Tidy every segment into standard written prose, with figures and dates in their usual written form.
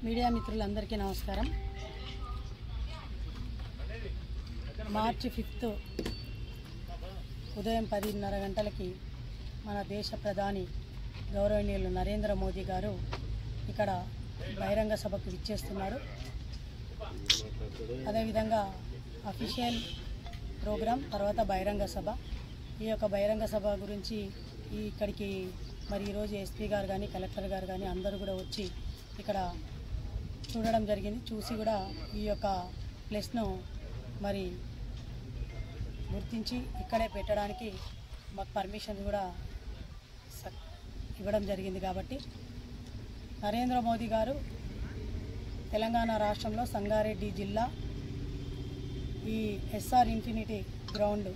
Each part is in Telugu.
మీడియా మిత్రులందరికీ నమస్కారం. మార్చి 5 ఉదయం 10:30 గంటలకి మన దేశ ప్రధాని గౌరవనీయులు నరేంద్ర మోదీ గారు ఇక్కడ బహిరంగ సభకు విచ్చేస్తున్నారు. అదేవిధంగా అఫీషియల్ ప్రోగ్రాం తర్వాత బహిరంగ సభ. ఈ యొక్క బహిరంగ సభ గురించి ఇక్కడికి మరి ఈరోజు ఎస్పీ గారు కానీ కలెక్టర్ గారు కానీ అందరూ కూడా వచ్చి ఇక్కడ చూడడం జరిగింది. చూసి కూడా ఈ యొక్క ప్లేస్ను మరి గుర్తించి ఇక్కడే పెట్టడానికి మాకు పర్మిషన్ కూడా ఇవ్వడం జరిగింది. కాబట్టి నరేంద్ర మోదీ గారు తెలంగాణ రాష్ట్రంలో సంగారెడ్డి జిల్లా ఈ SR infinity ground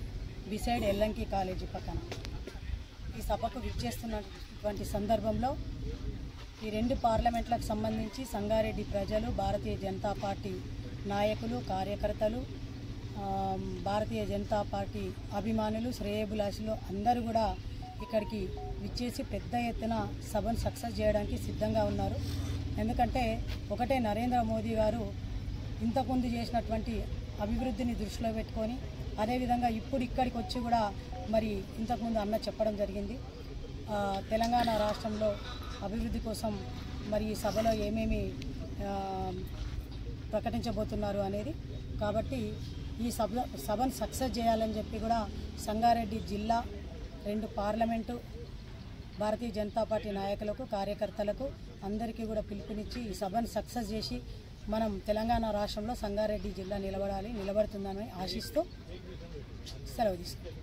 beside Ellenki college పక్కన ఈ సభకు విచ్చేస్తున్నటువంటి సందర్భంలో ఈ రెండు పార్లమెంట్లకు సంబంధించి సంగారెడ్డి ప్రజలు, భారతీయ జనతా పార్టీ నాయకులు, కార్యకర్తలు, భారతీయ జనతా పార్టీ అభిమానులు, శ్రేయోభిలాషులు అందరూ కూడా ఇక్కడికి విచ్చేసి పెద్ద ఎత్తున సభను సక్సెస్ చేయడానికి సిద్ధంగా ఉన్నారు. ఎందుకంటే ఒకటే నరేంద్ర మోదీ గారు ఇంతకుముందు చేసినటువంటి అభివృద్ధిని దృష్టిలో పెట్టుకొని అదేవిధంగా ఇప్పుడు ఇక్కడికి వచ్చి కూడా మరి ఇంతకుముందు అన్న చెప్పడం జరిగింది తెలంగాణ రాష్ట్రంలో అభివృద్ధి కోసం మరి ఈ సభలో ఏమేమి ప్రకటించబోతున్నారు అనేది. కాబట్టి ఈ సభను సక్సెస్ చేయాలని చెప్పి కూడా సంగారెడ్డి జిల్లా, రెండు పార్లమెంటు, భారతీయ జనతా పార్టీ నాయకులకు, కార్యకర్తలకు అందరికీ కూడా పిలుపునిచ్చి ఈ సభను సక్సెస్ చేసి మనం తెలంగాణ రాష్ట్రంలో సంగారెడ్డి జిల్లా నిలబడుతుందని ఆశిస్తూ సెలవు తీసుకుంటాం.